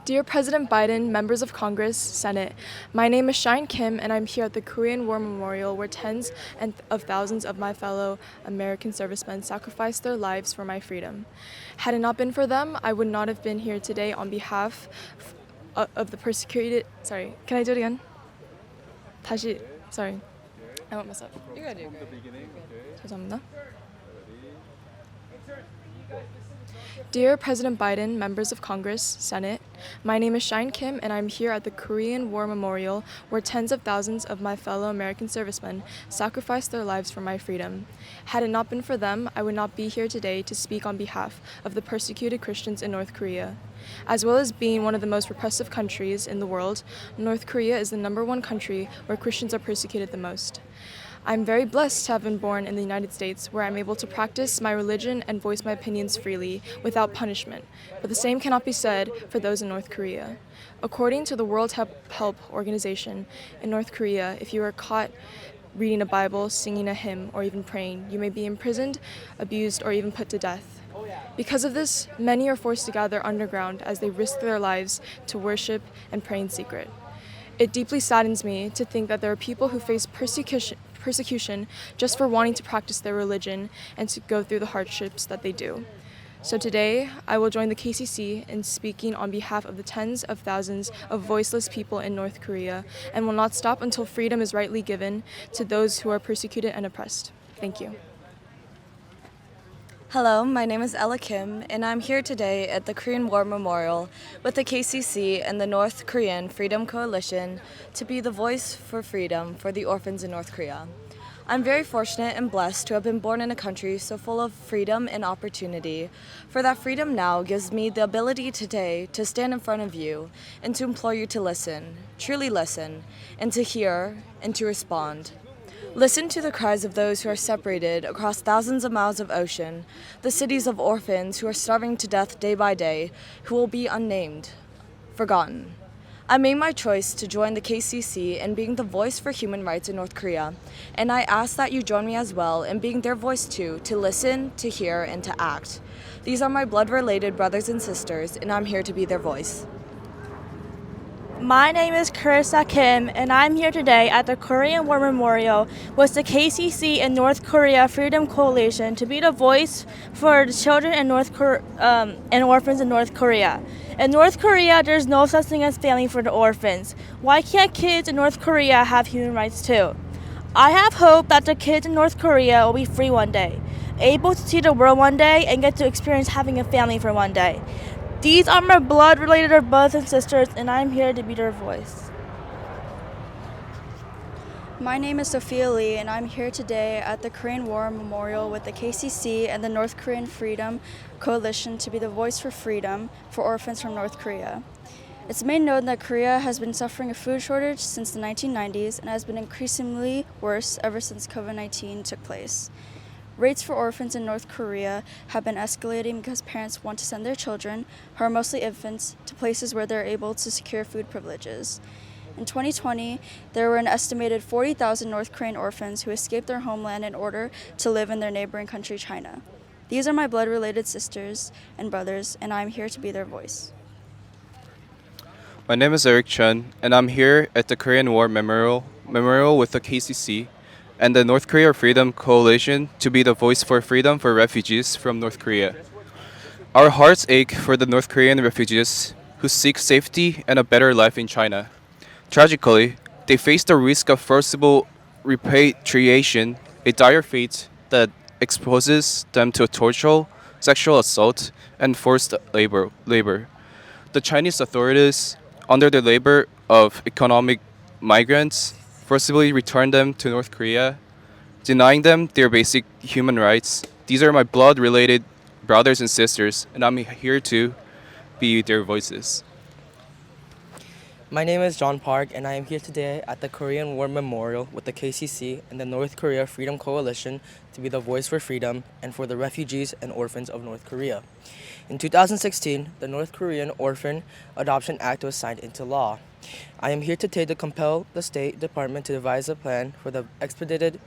Dear President Biden, members of Congress, Senate, my name is Shine Kim, and I'm here at the Korean War Memorial where tens of thousands of my fellow American servicemen sacrificed their lives for my freedom. Had it not been for them, I would not have been here today on behalf of the persecuted. Sorry, can I do it again? 다시. Sorry, I won't mess up. You gotta do great. 죄송합니다. Dear President Biden, members of Congress, Senate, my name is Shine Kim, and I'm here at the Korean War Memorial where tens of thousands of my fellow American servicemen sacrificed their lives for my freedom. Had it not been for them, I would not be here today to speak on behalf of the persecuted Christians in North Korea. As well as being one of the most repressive countries in the world, North Korea is the #1 country where Christians are persecuted the most. I'm very blessed to have been born in the United States, where I'm able to practice my religion and voice my opinions freely without punishment, but the same cannot be said for those in North Korea. According to the World Health Organization, in North Korea, if you are caught reading a Bible, singing a hymn, or even praying, you may be imprisoned, abused, or even put to death. Because of this, many are forced to gather underground as they risk their lives to worship and pray in secret. It deeply saddens me to think that there are people who face persecution just for wanting to practice their religion and to go through the hardships that they do. So today, I will join the KCC in speaking on behalf of the tens of thousands of voiceless people in North Korea and will not stop until freedom is rightly given to those who are persecuted and oppressed. Thank you. Hello, my name is Ella Kim, and I'm here today at the Korean War Memorial with the KCC and the North Korean Freedom Coalition to be the voice for freedom for the orphans in North Korea. I'm very fortunate and blessed to have been born in a country so full of freedom and opportunity. For that freedom now gives me the ability today to stand in front of you and to implore you to listen, truly listen, and to hear and to respond. Listen to the cries of those who are separated across thousands of miles of ocean, the cities of orphans who are starving to death day by day, who will be unnamed, forgotten. I made my choice to join the KCC in being the voice for human rights in North Korea, and I ask that you join me as well in being their voice too, to listen, to hear, and to act. These are my blood-related brothers and sisters, and I'm here to be their voice. My name is Charissa Kim, and I'm here today at the Korean War Memorial with the KCC and North Korea Freedom Coalition to be the voice for the children in and orphans in North Korea. In North Korea, there's no such thing as family for the orphans. Why can't kids in North Korea have human rights too? I have hope that the kids in North Korea will be free one day, able to see the world one day, and get to experience having a family for one day. These are my blood-related brothers and sisters, and I'm here to be their voice. My name is Sophia Lee, and I'm here today at the Korean War Memorial with the KCC and the North Korean Freedom Coalition to be the voice for freedom for orphans from North Korea. It's made known that Korea has been suffering a food shortage since the 1990s and has been increasingly worse ever since COVID-19 took place. Rates for orphans in North Korea have been escalating because parents want to send their children, who are mostly infants, to places where they're able to secure food privileges. In 2020, there were an estimated 40,000 North Korean orphans who escaped their homeland in order to live in their neighboring country, China. These are my blood-related sisters and brothers, and I'm here to be their voice. My name is Cheon, and I'm here at the Korean War Memorial with the KCC and the North Korea Freedom Coalition to be the voice for freedom for refugees from North Korea. Our hearts ache for the North Korean refugees who seek safety and a better life in China. Tragically, they face the risk of forcible repatriation, a dire fate that exposes them to torture, sexual assault, and forced labor. The Chinese authorities, under the labor of economic migrants, forcibly return them to North Korea, denying them their basic human rights. These are my blood-related brothers and sisters, and I'm here to be their voices. My name is John Park, and I am here today at the Korean War Memorial with the KCC and the North Korea Freedom Coalition to be the voice for freedom and for the refugees and orphans of North Korea. In 2016, the North Korean Orphan Adoption Act was signed into law. I am here today to compel the State Department to devise a plan for the expedited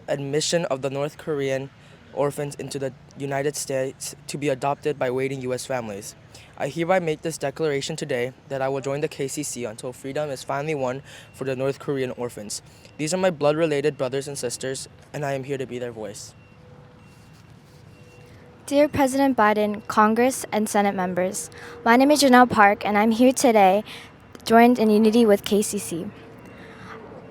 admission of the North Korean orphans into the United States to be adopted by waiting U.S. families. I hereby make this declaration today that I will join the KCC until freedom is finally won for the North Korean orphans. These are my blood-related brothers and sisters, and I am here to be their voice. Dear President Biden, Congress, and Senate members, my name is Janelle Park, and I'm here today, joined in unity with KCC.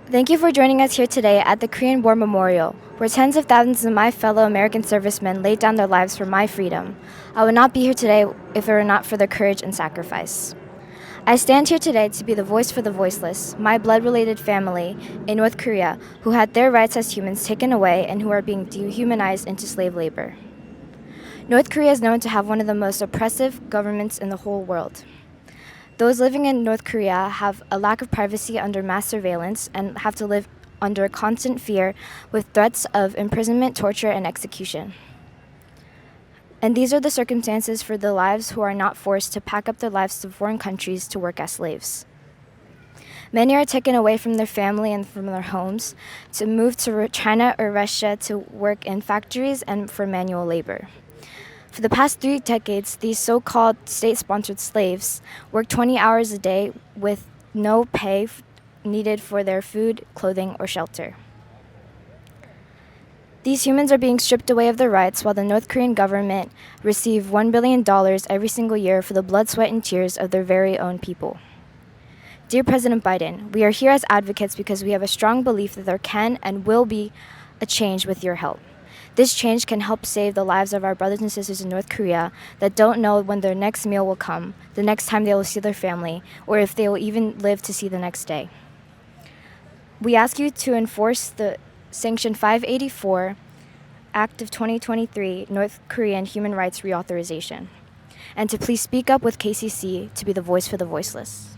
Thank you for joining us here today at the Korean War Memorial, where tens of thousands of my fellow American servicemen laid down their lives for my freedom. I would not be here today if it were not for their courage and sacrifice. I stand here today to be the voice for the voiceless, my blood-related family in North Korea who had their rights as humans taken away and who are being dehumanized into slave labor. North Korea is known to have one of the most oppressive governments in the whole world. Those living in North Korea have a lack of privacy under mass surveillance and have to live under constant fear with threats of imprisonment, torture, and execution. And these are the circumstances for the lives who are not forced to pack up their lives to foreign countries to work as slaves. Many are taken away from their family and from their homes to move to China or Russia to work in factories and for manual labor. For the past 3 decades, these so-called state-sponsored slaves work 20 hours a day with no pay needed for their food, clothing, or shelter. These humans are being stripped away of their rights while the North Korean government receive $1 billion every single year for the blood, sweat, and tears of their very own people. Dear President Biden, we are here as advocates because we have a strong belief that there can and will be a change with your help. This change can help save the lives of our brothers and sisters in North Korea that don't know when their next meal will come, the next time they will see their family, or if they will even live to see the next day. We ask you to enforce the Sanction 584 Act of 2023 North Korean Human Rights Reauthorization, and to please speak up with KCC to be the voice for the voiceless.